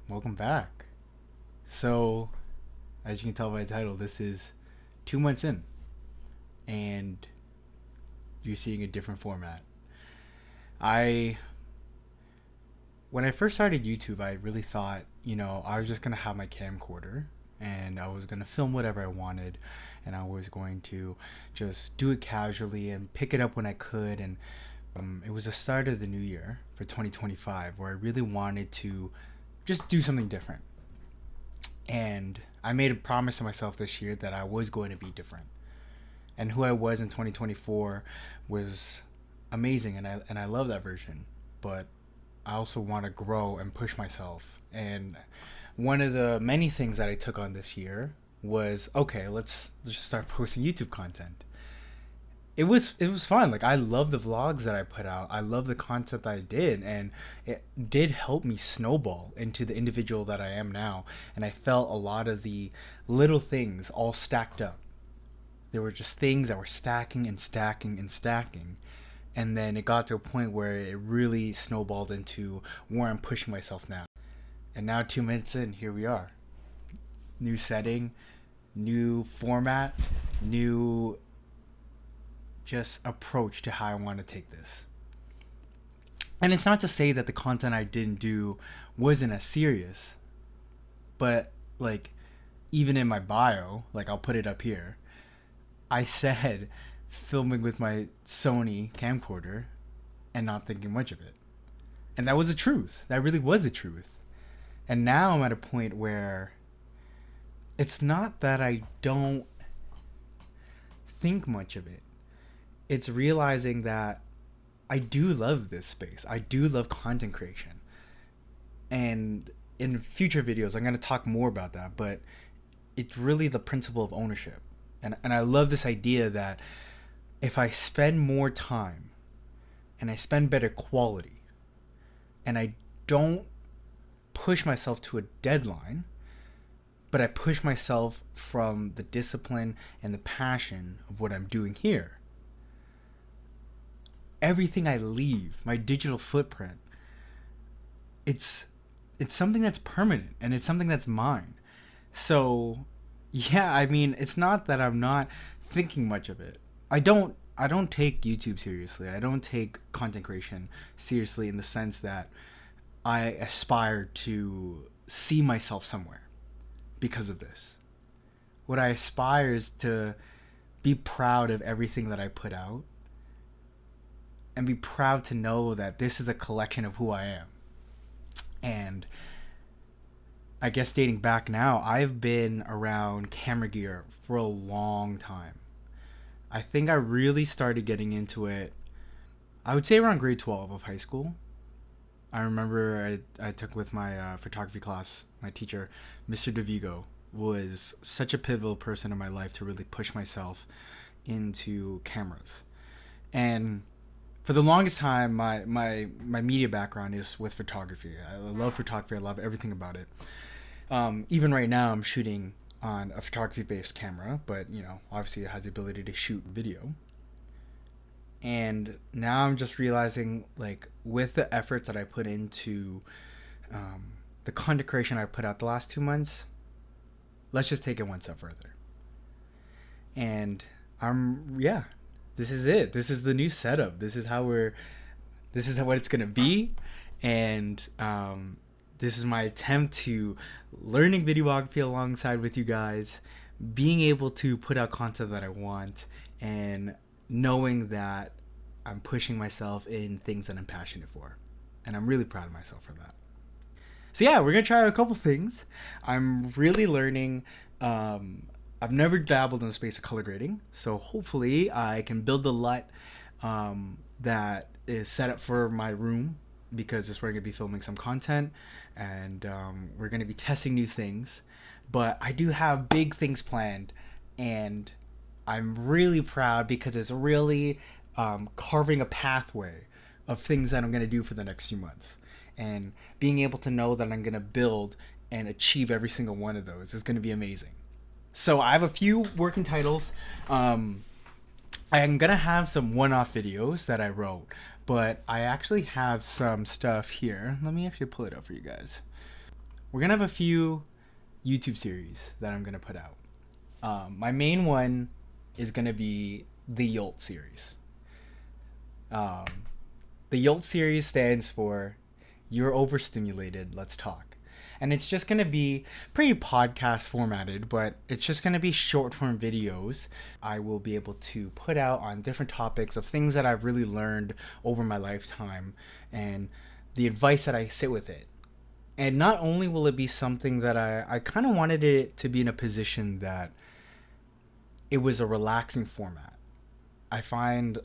Welcome back. So, as you can tell by the title, this is 2 months in, and you're seeing a different format. I, when I first started YouTube, I really thought, I was just gonna have my camcorder and I was gonna film whatever I wanted, and I was going to just do it casually and pick it up when I could. And it was the start of the new year for 2025 where I really wanted to just do something different. And I made a promise to myself this year that I was going to be different. And who I was in 2024 was amazing, and I love that version. But I also want to grow and push myself. And one of the many things that I took on this year was, okay, let's just start posting YouTube content. It was fun. Like, I love the vlogs that I put out. I love the content that I did, and it did help me snowball into the individual that I am now. And I felt a lot of the little things all stacked up. There were just things that were stacking and stacking and stacking. And then it got to a point where it really snowballed into where I'm pushing myself now. And now 2 minutes in, here we are. New setting, new format, new just approach to how I want to take this. And it's not to say that the content I didn't do wasn't as serious, but like, even in my bio, like, I'll put it up here, I said filming with my Sony camcorder and not thinking much of it. And that was the truth. That really was the truth. And now I'm at a point where it's not that I don't think much of it. It's realizing that I do love this space. I do love content creation. And in future videos, I'm going to talk more about that, but it's really the principle of ownership. And I love this idea that if I spend more time and I spend better quality and I don't push myself to a deadline, but I push myself from the discipline and the passion of what I'm doing here, everything I leave, my digital footprint, it's something that's permanent, and it's something that's mine. So yeah, I mean, it's not that I'm not thinking much of it. I don't take YouTube seriously. I don't take content creation seriously in the sense that I aspire to see myself somewhere because of this. What I aspire is to be proud of everything that I put out and be proud to know that this is a collection of who I am. And I guess dating back now, I've been around camera gear for a long time. I think I really started getting into it, I would say, around grade 12 of high school. I remember I took with my photography class, my teacher, Mr. DeVigo, was such a pivotal person in my life to really push myself into cameras. And for the longest time, my media background is with photography. I love photography. I love everything about it. Even right now, I'm shooting on a photography-based camera, but obviously it has the ability to shoot video. And now I'm just realizing, like, with the efforts that I put into the content creation I put out the last 2 months, let's just take it one step further. And this is it. This is the new setup. This is what it's gonna be. And this is my attempt to learning videography alongside with you guys, being able to put out content that I want, and knowing that I'm pushing myself in things that I'm passionate for. And I'm really proud of myself for that. So yeah, we're going to try a couple things. I'm really learning. I've never dabbled in the space of color grading. So hopefully I can build a LUT that is set up for my room, because it's where I'm going to be filming some content, and we're going to be testing new things. But I do have big things planned, and I'm really proud because it's really carving a pathway of things that I'm going to do for the next few months. And being able to know that I'm going to build and achieve every single one of those is going to be amazing. So I have a few working titles. I'm going to have some one-off videos that I wrote, but I actually have some stuff here. Let me actually pull it up for you guys. we're gonna have a few YouTube series that I'm gonna put out. My main one is gonna be the Yolt series. Um, the Yolt series stands for You're Overstimulated, Let's Talk. And it's just going to be pretty podcast formatted, but it's just going to be short form videos I will be able to put out on different topics of things that I've really learned over my lifetime and the advice that I sit with it. And not only will it be something that I kind of wanted it to be in a position that it was a relaxing format. I find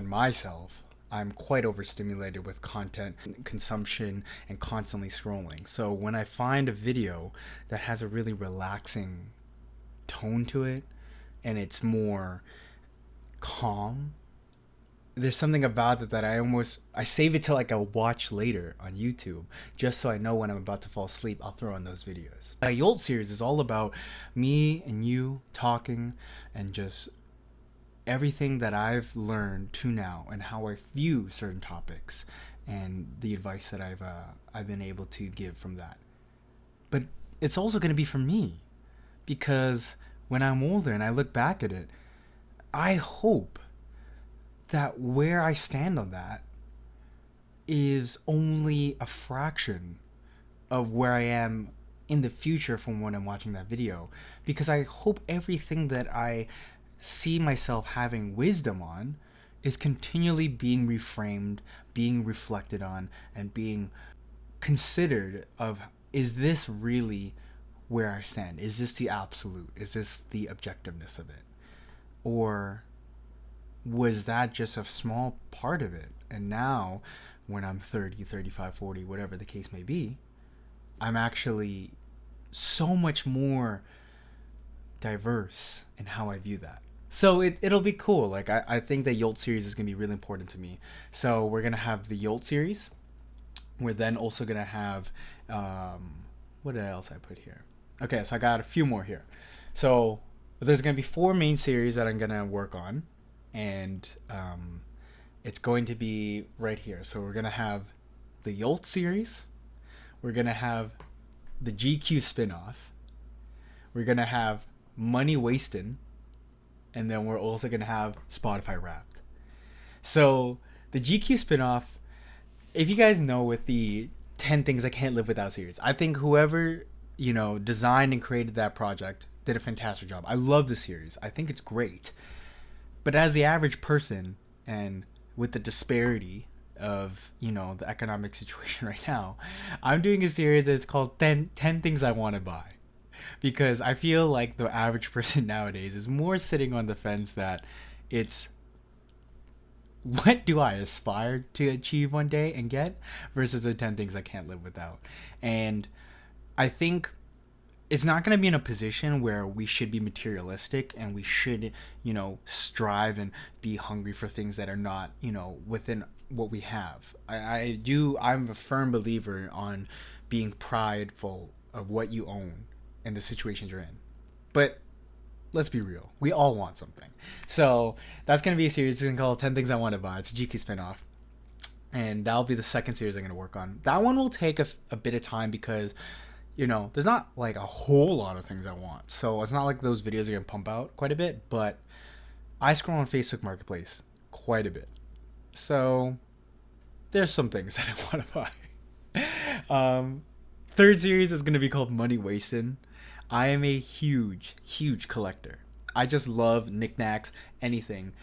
myself, I'm quite overstimulated with content consumption and constantly scrolling. So when I find a video that has a really relaxing tone to it and it's more calm, there's something about it that I save it till like a watch later on YouTube, just so I know when I'm about to fall asleep, I'll throw on those videos. My Yolt series is all about me and you talking and just everything that I've learned to now and how I view certain topics and the advice that I've been able to give from that. But it's also going to be for me, because when I'm older and I look back at it, I hope that where I stand on that is only a fraction of where I am in the future from when I'm watching that video, because I hope everything that I see myself having wisdom on is continually being reframed, being reflected on, and being considered of, is this really where I stand? Is this the absolute? Is this the objectiveness of it? Or was that just a small part of it? And now when I'm 30, 35, 40, whatever the case may be, I'm actually so much more diverse in how I view that. So it'll be cool. Like I think the Yolt series is going to be really important to me. So we're going to have the Yolt series. We're then also going to have, what else I put here? Okay, so I got a few more here. So there's going to be 4 main series that I'm going to work on. And it's going to be right here. So we're going to have the Yolt series. We're going to have the GQ spinoff. We're going to have Money Wastin'. And then we're also going to have Spotify Wrapped. So the GQ spinoff, if you guys know, with the 10 Things I Can't Live Without series, I think whoever, designed and created that project did a fantastic job. I love the series. I think it's great. But as the average person, and with the disparity of, the economic situation right now, I'm doing a series that's called 10 Things I Want to Buy. Because I feel like the average person nowadays is more sitting on the fence that it's, what do I aspire to achieve one day and get, versus the 10 things I can't live without. And I think it's not going to be in a position where we should be materialistic and we should, strive and be hungry for things that are not, within what we have. I'm a firm believer on being prideful of what you own and the situations you're in. But let's be real. We all want something. So that's going to be a series. It's going to call 10 Things I Want to Buy. It's a GQ spinoff. And that'll be the second series I'm going to work on. That one will take a bit of time because, there's not like a whole lot of things I want. So it's not like those videos are going to pump out quite a bit. But I scroll on Facebook Marketplace quite a bit. So there's some things that I want to buy. Third series is going to be called Money Wastin'. I am a huge, huge collector. I just love knickknacks, anything.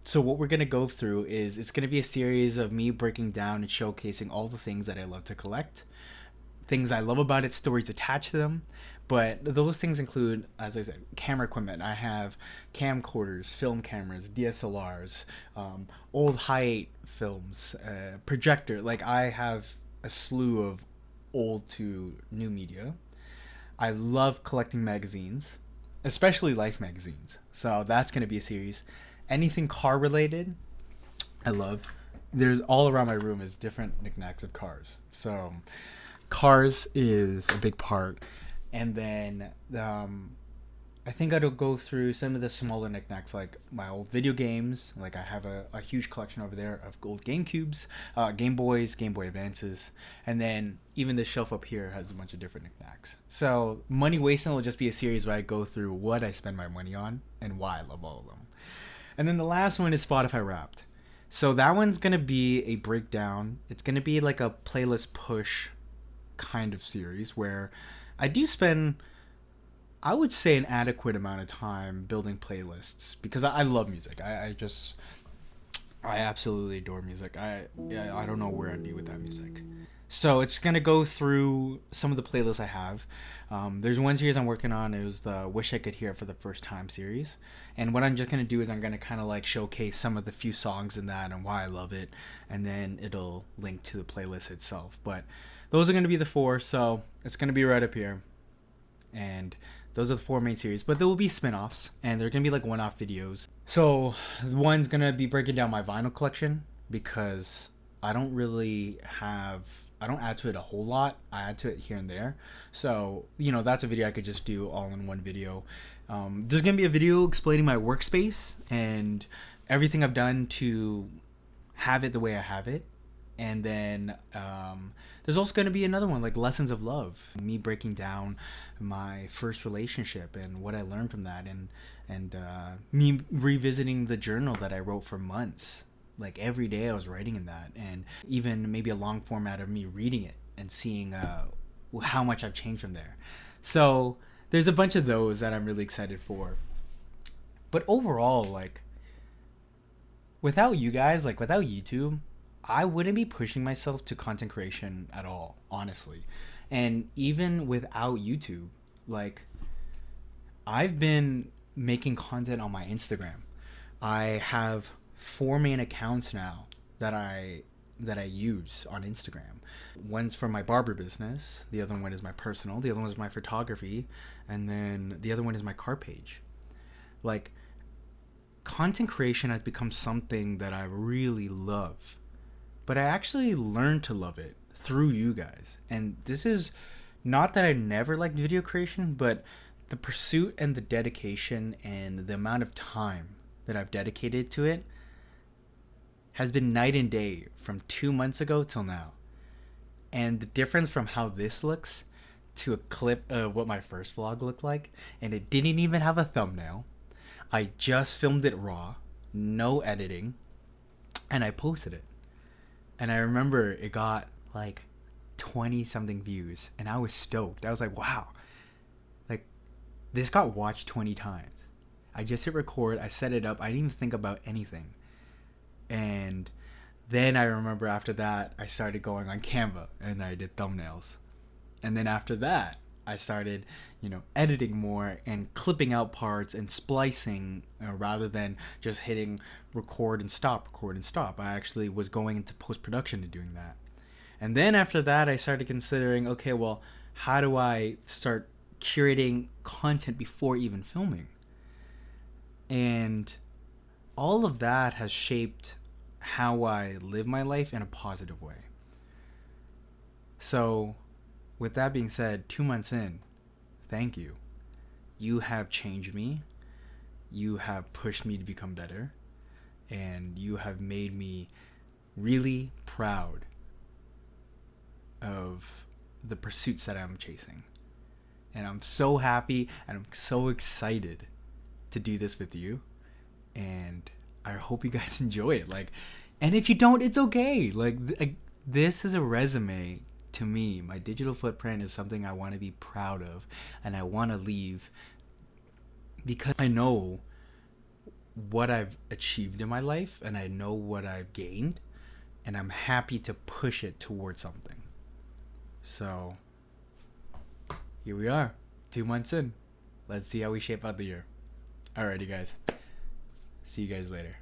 So what we're going to go through is, it's going to be a series of me breaking down and showcasing all the things that I love to collect. Things I love about it, stories attached to them. But those things include, as I said, camera equipment. I have camcorders, film cameras, DSLRs, old high-8 films, projector. Like, I have a slew of old to new media. I love collecting magazines, especially Life magazines. So that's going to be a series. Anything car related, I love. There's all around my room is different knickknacks of cars. So cars is a big part. And then I think I'd go through some of the smaller knickknacks, like my old video games. Like I have a huge collection over there of old Game Cubes, Game Boys, Game Boy Advances, and then even this shelf up here has a bunch of different knickknacks. So Money Wasting will just be a series where I go through what I spend my money on and why I love all of them. And then the last one is Spotify Wrapped. So that one's gonna be a breakdown. It's gonna be like a playlist push kind of series where I do spend, I would say, an adequate amount of time building playlists because I love music. I absolutely adore music. I don't know where I'd be without music. So it's gonna go through some of the playlists I have. There's one series I'm working on. It was the "Wish I Could Hear It for the First Time" series, and what I'm just gonna do is I'm gonna kind of like showcase some of the few songs in that and why I love it, and then it'll link to the playlist itself. But those are gonna be the four, so it's gonna be right up here, and those are the four main series. But there will be spin-offs, and they're gonna be like one-off videos. So one's gonna be breaking down my vinyl collection because I don't really have, I don't add to it a whole lot. I add to it here and there. So, that's a video I could just do all in one video. There's going to be a video explaining my workspace and everything I've done to have it the way I have it. And then there's also going to be another one, like Lessons of Love. Me breaking down my first relationship and what I learned from that. And me revisiting the journal that I wrote for months. Like every day I was writing in that, and even maybe a long format of me reading it and seeing how much I've changed from there. So there's a bunch of those that I'm really excited for. But overall, like, without you guys, like without YouTube, I wouldn't be pushing myself to content creation at all, honestly. And even without YouTube, like, I've been making content on my Instagram. I have 4 main accounts now that I use on Instagram. One's for my barber business, the other one is my personal, the other one is my photography, and then the other one is my car page. Like, content creation has become something that I really love. But I actually learned to love it through you guys. And this is not that I never liked video creation, but the pursuit and the dedication and the amount of time that I've dedicated to it has been night and day from 2 months ago till now. And the difference from how this looks to a clip of what my first vlog looked like, and it didn't even have a thumbnail. I just filmed it raw, no editing, and I posted it. And I remember it got like 20 something views, and I was stoked. I was like, wow, like this got watched 20 times. I just hit record, I set it up, I didn't even think about anything. And then I remember after that, I started going on Canva and I did thumbnails. And then after that, I started, editing more and clipping out parts and splicing rather than just hitting record and stop, record and stop. I actually was going into post-production and doing that. And then after that, I started considering, okay, well, how do I start curating content before even filming? And all of that has shaped how I live my life in a positive way. So, with that being said, 2 months in, thank you. You have changed me. You have pushed me to become better. And you have made me really proud of the pursuits that I'm chasing. And I'm so happy and I'm so excited to do this with you. And I hope you guys enjoy it. And if you don't, it's okay. This is a resume to me. My digital footprint is something I want to be proud of and I want to leave because I know what I've achieved in my life and I know what I've gained and I'm happy to push it towards something. So here we are, 2 months in. Let's see how we shape out the year. Alrighty, guys. See you guys later.